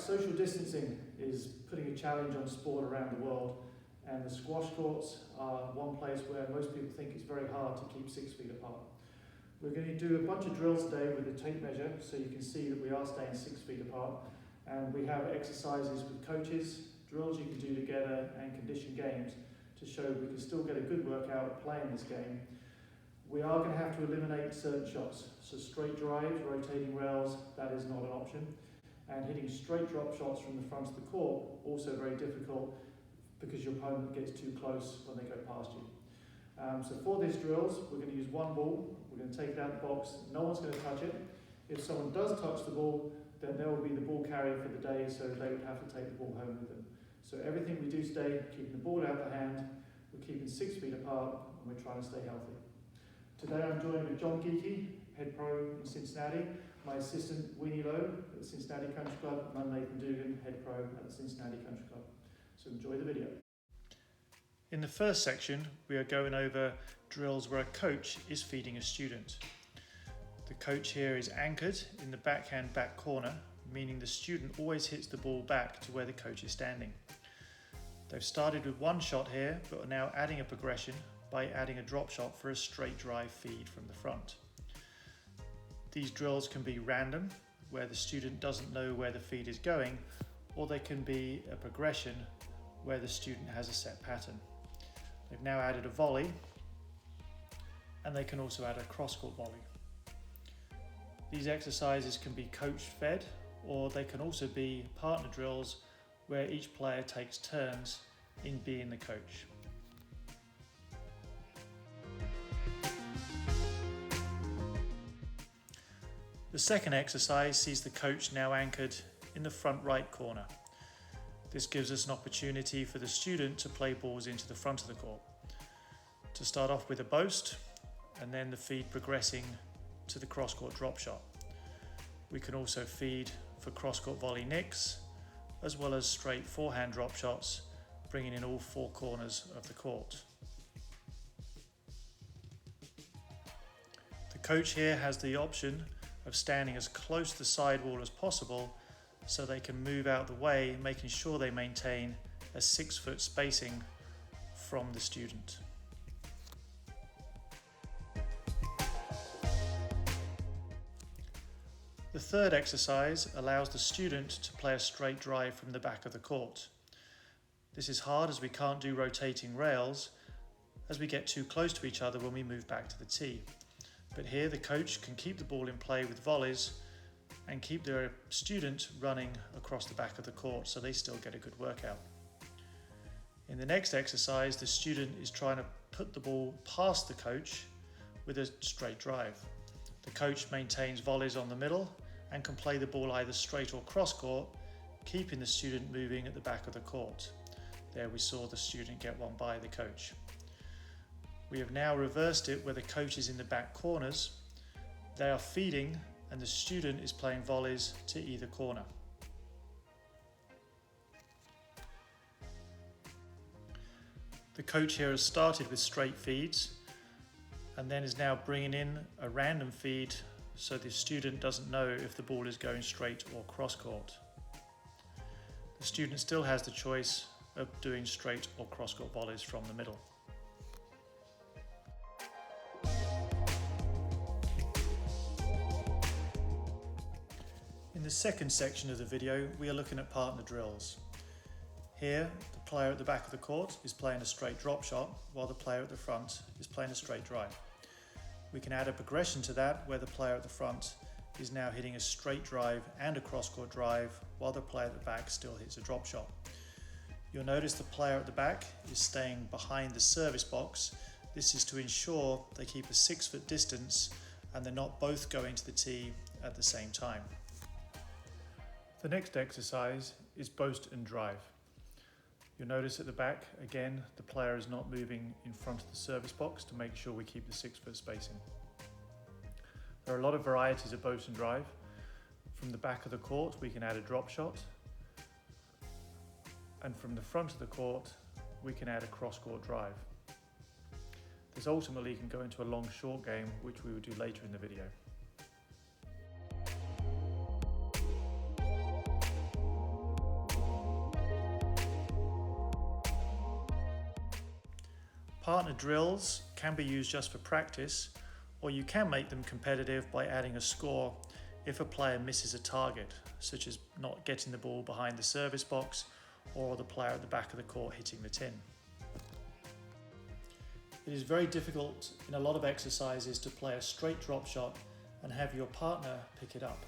social distancing is putting a challenge on sport around the world, and the squash courts are one place where most people think it's very hard to keep 6 feet apart. We're going to do a bunch of drills today with a tape measure so you can see that we are staying 6 feet apart, and we have exercises with coaches, drills you can do together, and condition games to show we can still get a good workout playing this game. We are going to have to eliminate certain shots, so straight drives, rotating rails, that is not an option, and hitting straight drop shots from the front of the court, also very difficult because your opponent gets too close when they go past you. So for these drills, we're going to use one ball, we're going to take it out of the box, no one's going to touch it. If someone does touch the ball, then they will be the ball carrier for the day, so they would have to take the ball home with them. So everything we do today, keeping the ball out of the hand, we're keeping 6 feet apart, and we're trying to stay healthy. Today I'm joined with John Geeky, head pro in Cincinnati, my assistant Weenie Lowe at the Cincinnati Country Club, and I'm Nathan Dugan, head pro at the Cincinnati Country Club. So enjoy the video. In the first section, we are going over drills where a coach is feeding a student. The coach here is anchored in the backhand back corner, meaning the student always hits the ball back to where the coach is standing. They've started with one shot here, but are now adding a progression by adding a drop shot for a straight drive feed from the front. These drills can be random, where the student doesn't know where the feed is going, or they can be a progression where the student has a set pattern. They've now added a volley, and they can also add a cross-court volley. These exercises can be coach-fed, or they can also be partner drills where each player takes turns in being the coach. The second exercise sees the coach now anchored in the front right corner. This gives us an opportunity for the student to play balls into the front of the court. To start off with a boast, and then the feed progressing to the cross-court drop shot. We can also feed for cross-court volley nicks, as well as straight forehand drop shots, bringing in all four corners of the court. The coach here has the option of standing as close to the sidewall as possible so they can move out the way, making sure they maintain a 6 foot spacing from the student. The third exercise allows the student to play a straight drive from the back of the court. This is hard as we can't do rotating rails as we get too close to each other when we move back to the tee. But here the coach can keep the ball in play with volleys and keep their student running across the back of the court so they still get a good workout. In the next exercise, the student is trying to put the ball past the coach with a straight drive. The coach maintains volleys on the middle and can play the ball either straight or cross court, keeping the student moving at the back of the court. There we saw the student get one by the coach. We have now reversed it where the coach is in the back corners. They are feeding and the student is playing volleys to either corner. The coach here has started with straight feeds and then is now bringing in a random feed so the student doesn't know if the ball is going straight or cross court. The student still has the choice of doing straight or cross court volleys from the middle. In the second section of the video, we are looking at partner drills. Here, the player at the back of the court is playing a straight drop shot, while the player at the front is playing a straight drive. We can add a progression to that, where the player at the front is now hitting a straight drive and a cross-court drive, while the player at the back still hits a drop shot. You'll notice the player at the back is staying behind the service box. This is to ensure they keep a 6 foot distance and they're not both going to the tee at the same time. The next exercise is boast and drive. You'll notice at the back, again, the player is not moving in front of the service box to make sure we keep the 6 foot spacing. There are a lot of varieties of boast and drive. From the back of the court, we can add a drop shot. And from the front of the court, we can add a cross-court drive. This ultimately can go into a long short game, which we will do later in the video. Partner drills can be used just for practice, or you can make them competitive by adding a score if a player misses a target, such as not getting the ball behind the service box or the player at the back of the court hitting the tin. It is very difficult in a lot of exercises to play a straight drop shot and have your partner pick it up,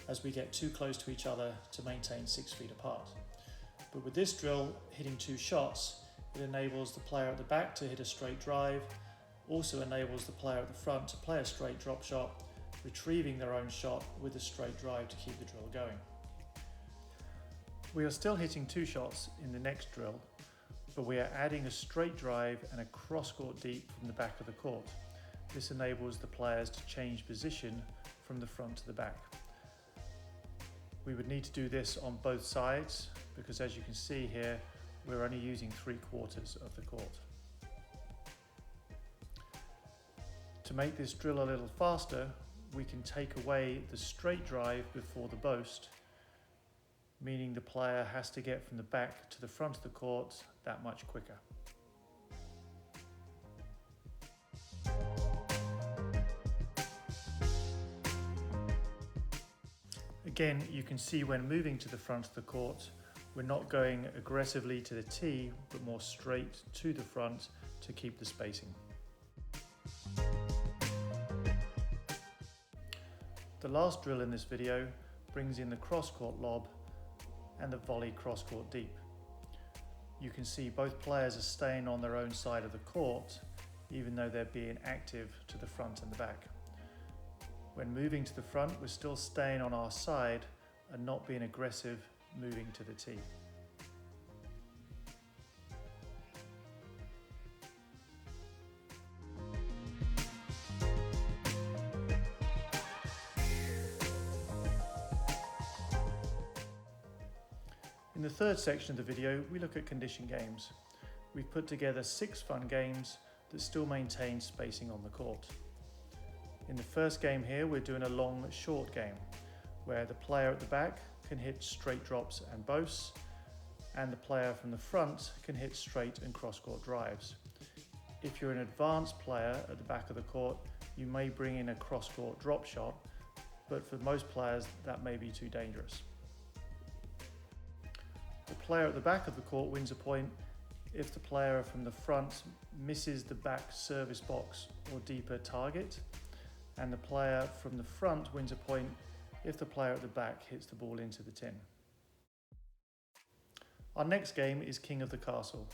as we get too close to each other to maintain 6 feet apart. But with this drill, hitting 2 shots, it enables the player at the back to hit a straight drive, also enables the player at the front to play a straight drop shot, retrieving their own shot with a straight drive to keep the drill going. We are still hitting 2 shots in the next drill, but we are adding a straight drive and a cross-court deep from the back of the court. This enables the players to change position from the front to the back. We would need to do this on both sides because, as you can see here, we're only using 3/4 of the court. To make this drill a little faster, we can take away the straight drive before the boast, meaning the player has to get from the back to the front of the court that much quicker. Again, you can see when moving to the front of the court, we're not going aggressively to the tee, but more straight to the front to keep the spacing. The last drill in this video brings in the cross-court lob and the volley cross-court deep. You can see both players are staying on their own side of the court, even though they're being active to the front and the back. When moving to the front, we're still staying on our side and not being aggressive moving to the tee. In the third section of the video, we look at condition games. We've put together 6 fun games that still maintain spacing on the court. In the first game here, we're doing a long short game where the player at the back can hit straight drops and boasts, and the player from the front can hit straight and cross-court drives. If you're an advanced player at the back of the court, you may bring in a cross-court drop shot, but for most players that may be too dangerous. The player at the back of the court wins a point if the player from the front misses the back service box or deeper target, and the player from the front wins a point if the player at the back hits the ball into the tin. Our next game is King of the Castle.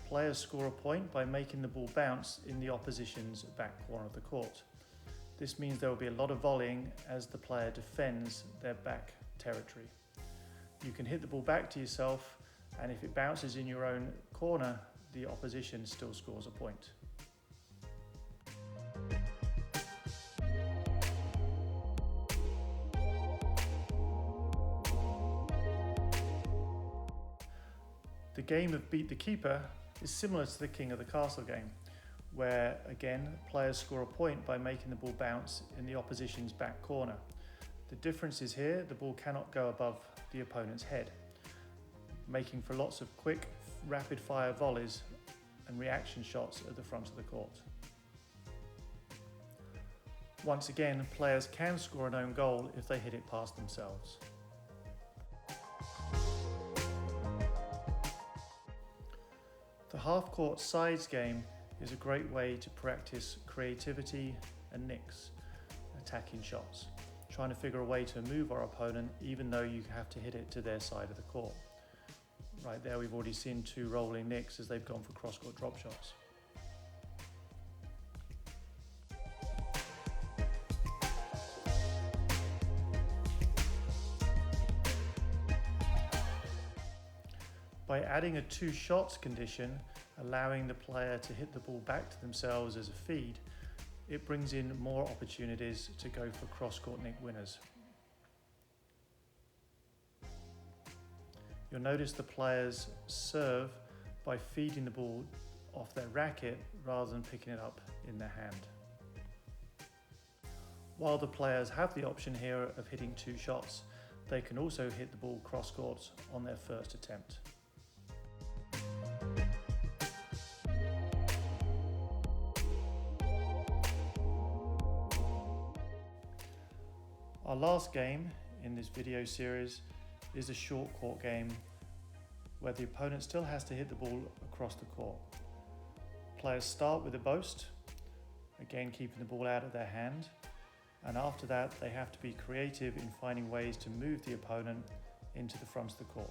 Players score a point by making the ball bounce in the opposition's back corner of the court. This means there will be a lot of volleying as the player defends their back territory. You can hit the ball back to yourself, and if it bounces in your own corner, the opposition still scores a point. The game of Beat the Keeper is similar to the King of the Castle game, where again players score a point by making the ball bounce in the opposition's back corner. The difference is here the ball cannot go above the opponent's head, making for lots of quick, rapid-fire volleys and reaction shots at the front of the court. Once again, players can score an own goal if they hit it past themselves. The half-court sides game is a great way to practice creativity and nicks, attacking shots, trying to figure a way to move our opponent even though you have to hit it to their side of the court. Right there we've already seen 2 rolling nicks as they've gone for cross-court drop shots. By adding a 2 shots condition, allowing the player to hit the ball back to themselves as a feed, it brings in more opportunities to go for cross-court nick winners. You'll notice the players serve by feeding the ball off their racket rather than picking it up in their hand. While the players have the option here of hitting 2 shots, they can also hit the ball cross-court on their first attempt. Our last game in this video series is a short court game where the opponent still has to hit the ball across the court. Players start with a boast, again keeping the ball out of their hand, and after that they have to be creative in finding ways to move the opponent into the front of the court.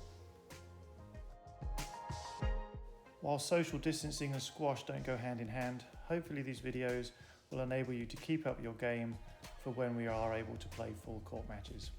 While social distancing and squash don't go hand in hand, hopefully these videos will enable you to keep up your game for when we are able to play full court matches.